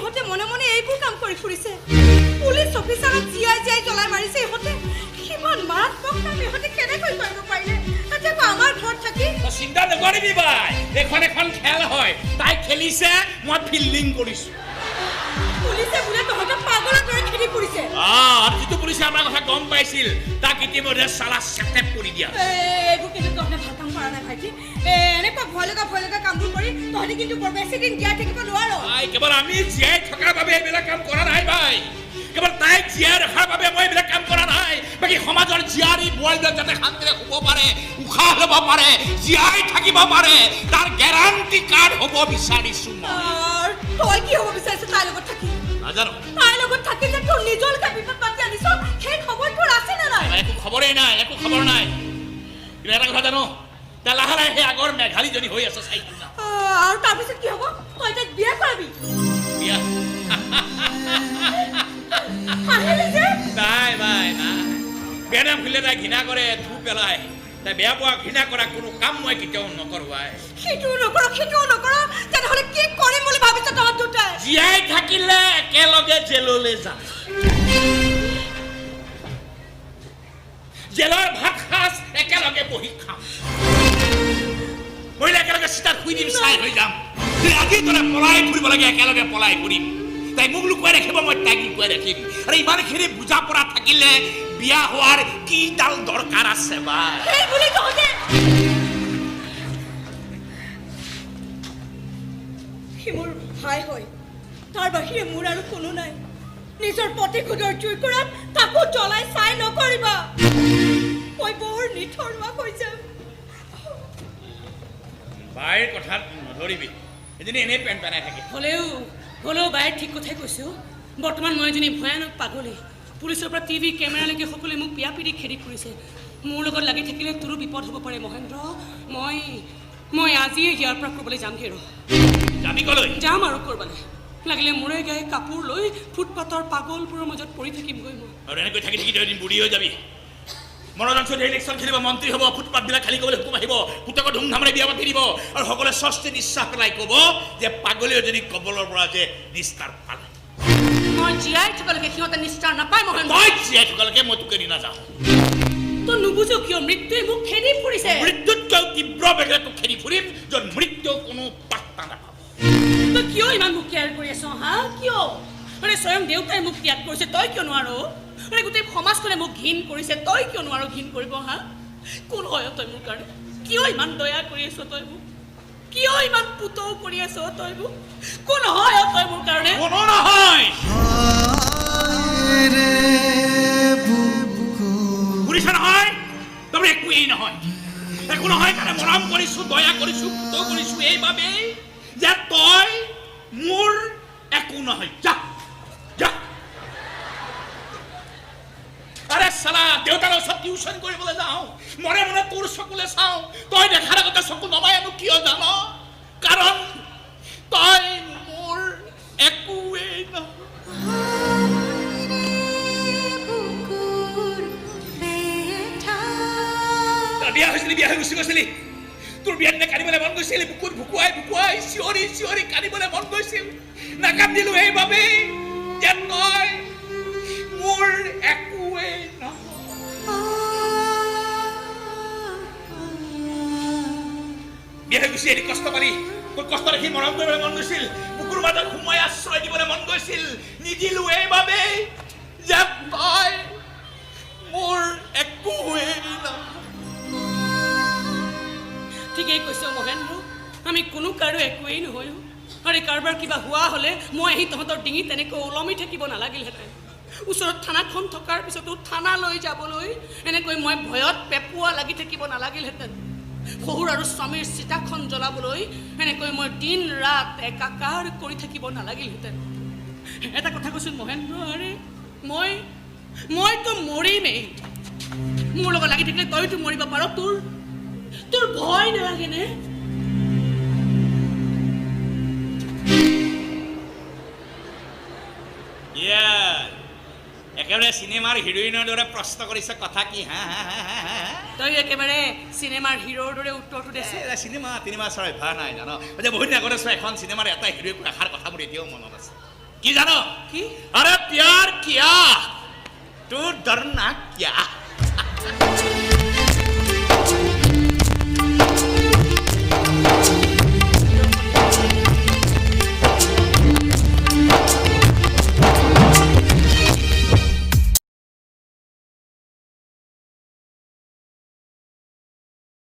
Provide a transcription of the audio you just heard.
ইহঁতে মনে মনে এইবোৰ কাম কৰি ফুৰিছে পুলিচ অফিচাৰক জিয়াই জিয়াই জ্বলাই মাৰিছে ইহঁতে কিমান মাৰাত্মক কাম ইহঁতে কেনেকৈ কৰিব পাৰিলে তাতে আমাৰ ঘৰত থাকি চিন্তা নকৰিবি বাই এখন এখন খেল হয় তাই খেলিছে মই ফিল্ডিং কৰিছো পুলিচে বোলে তহঁতক পাগলৰ দৰে খেলি ফুৰিছে আৰু যিটো পুলিচে আমাৰ কথা গম পাইছিল তাক ইতিমধ্যে চালা চেটেপ কৰি দিয়া এইবোৰ কিন্তু তহঁতে ভাল কাম কৰা নাই ভাইটি এনেকুৱা ভয় লগা কামবোৰ কৰি তহঁতে কিন্তু বৰ বেছি দিন জীয়াই থাকিব নোৱাৰ কেৱল আমি জীয়াই থকাৰ বাবে এইবিলাক কাম কৰা নাই ভাই কেৱল তাইক জীয়াই ৰখাৰ বাবে মই এইবিলাক কাম কৰা নাই বাকী সমাজৰ জীয়াৰী বোৱাৰীবিলাক যাতে শান্তিৰে শুব পাৰে উশাহ ল'ব পাৰে জীয়াই থাকিব পাৰে তাৰ গেৰাণ্টি কাৰ্ড হ'ব বিচাৰিছো তই কি হ'ব বিচাৰিছ তাইৰ লগত থাকি নাজানো তাইৰ লগত থাকি যে তোৰ নিজৰ বিপদ পাতি আনিছ সেই খবৰ তোৰ আছে নে নাই একো খবৰেই নাই একো খবৰ নাই কিন্তু এটা কথা জানো তাই লাহে লাহে সেই আগৰ মেঘালীজনী হৈ আছে চাই আৰু তাৰপিছত কি হ'ব তই তাইক বিয়া কৰাবি বিয়া নাই নাই নাই বেয়া নাম খুলিলে তাই ঘৃণা কৰে ধু পেলাই তাই বেয়া পোৱা ঘৃণা কৰা কোনো কাম মই কেতিয়াও নকৰোঁ সেইটোও নকৰ তেনেহ'লে কি কৰিম বুলি ভাবিছ তহঁত দুটাই জীয়াই থাকিলে একেলগে জেললৈ যাম জেলৰ ভাত সাজ একেলগে বহি খাম মহিলা একেলগে চিতাত শুই দিম চাই হৈ যাম আজি তলে পলাই ফুৰিব লাগে একেলগে পলাই ফুৰিম তাই মোক লুকুৱাই ৰাখিব মই তাইক লুকুৱাই ৰাখিম আৰু ইমানখিনি বুজা পৰা থাকিলে বিয়া হোৱাৰ কি ডাল দৰকাৰ আছে বা সি মোৰ ভাই হয় তাৰ বাহিৰে মোৰ আৰু কোনো নাই নিজৰ প্ৰতিশোধৰ জুই কৰাত তাকো জ্বলাই চাই নকৰিবা মই বৰ নিথৰুৱা হৈ যাম বাইৰ কথাত নধৰিবি এজনী এনেই পেন পেনাই থাকে হ'লেও বাইৰ ঠিক কথাই কৈছো বৰ্তমান মই এজনী ভয়ানক পাগলী পুলিচৰ পৰা টিভি কেমেৰালৈকে সকলোৱে মোক পিয়া পিৰি খেদি ফুৰিছে মোৰ লগত লাগি থাকিলে তোৰো বিপদ হ'ব পাৰে মহেন্দ্ৰ মই আজিয়ে ইয়াৰ পৰা ক'বলৈ যামগৈ যাবি কলৈ যাম আৰু ক'ৰবালৈ লাগিলে মোৰে গায়ে কাপোৰ লৈ ফুটপাথৰ পাগলবোৰৰ মাজত পৰি থাকিমগৈ মই আৰু এনেকৈ থাকি থাকি এদিন বুঢ়ী হৈ যাবি মনোৰঞ্জন চৌধুৰী ইলেকশ্যন খেলিব মন্ত্ৰী হ'ব ফুটপাথবিলাক খালী কৰিবলৈ হুকুম আহিব পুতেকৰ ধুমধামেৰে বিয়া পাতি দিব আৰু সকলোৱে স্বস্তি নিশ্বাস পেলাই ক'ব যে পাগলী এজনী কবলৰ পৰা যে নিস্তাৰ পালে মই জীয়াই থকালৈকে সিহঁতে নিস্তাৰ নাপায় মহেন্দ্ৰ মই জীয়াই থকালৈকে মই তোকে দি নাযাওঁ তই নুবুজো কিয় মৃত্যুৱে মোক খেদি ফুৰিছে মৃত্যুতকৈ তীব্ৰ বেগেৰে তোক খেদি ফুৰিম য'ত মৃত্যু কোনো পাত্তা নাপাব তই কিয় ইমান মোক কেয়াৰ কৰি আছ হা কিয় আৰে স্বয়ং দেউতাই মোক ত্যাগ কৰিছে তই কিয় নোৱাৰ আৰে গোটেই সমাজখনে মোক ঘিণ কৰিছে তই কিয় নোৱাৰ ঘিণ কৰিব হা কোন হয় তই মোৰ কাৰণে কিয় ইমান দয়া কৰি আছ তই মোক কিয় ইমান পুতৌ কৰি আছ তই মোক কোন হয় তই মোৰ কাৰণে কোনো নহয় শুনিছ নহয় তুমি একোৱেই নহয় একো নহয় কাৰণে মৰম কৰিছো দয়া কৰিছো পুতৌ কৰিছো এইবাবেই যে তই মোৰ একো নহয় যা যা আৰে চালা দেউতাৰ ওচৰত টিউচন কৰিবলৈ যাওঁ মনে মনে তোৰ চকুলে চাওঁ তই দেখাৰ আগতে চকু নমাই আনো কিয় জান কাৰণ তই মোৰ একোৱেই নহয় বিয়া হৈছিলি বিয়া হৈ গুচি গৈছিলি তোৰ বিয়াত নে কান্দিবলৈ মন গৈছিল বুকুত ভুকুৱাই চিঞৰি চিঞৰি কান্দিবলৈ মন গৈছিল নাকান্দিলো এইবাবেই যে তই মোৰ একোৱেই বিয়া হৈ গুচি আহি কষ্ট পালি তোৰ কষ্ট দেখি মৰম কৰিবলৈ মন গৈছিল বুকুৰ মাজত সোমাই আশ্ৰয় দিবলৈ মন গৈছিল নিদিলো এইবাবেই যে তই মোৰ একোৱেই নহয় ঠিকেই কৈছ মহেন্দ্ৰ আমি কোনো কাৰো একোৱেই নহয় আৰে কাৰোবাৰ কিবা হোৱা হ'লে মই আহি তহঁতৰ ডিঙি তেনেকৈ ওলমি থাকিব নালাগিলহেঁতেন ওচৰত থানাখন থকাৰ পিছতো থানালৈ যাবলৈ এনেকৈ মই ভয়ত পেপুৱা লাগি থাকিব নালাগিলহেঁতেন শহুৰ আৰু স্বামীৰ চিতাখন জ্বলাবলৈ এনেকৈ মই দিন ৰাত একাকাৰ কৰি থাকিব নালাগিলহেঁতেন এটা কথা কৈছোঁ মহেন্দ্ৰ আৰে মইতো মৰিমেই মোৰ লগত লাগি থাকিলে তইতো মৰিব পাৰ তোৰ ভয় নালাগেনে একেবাৰে চিনেমাৰ হিৰোইনৰ দৰে প্ৰশ্ন কৰিছে কথা কি হা তই একেবাৰে চিনেমাৰ হিৰোৰ দৰে উত্তৰটো দিছে চিনেমা চোৱাৰ অভ্যাস নাই জানো যে বহুত দিন আগতে চোৱা এখন চিনেমাৰ এটা হিৰোইক ৰাখাৰ কথা মোৰ এতিয়াও মনত আছে কি জানো কি अरे प्यार किया तू डरना क्या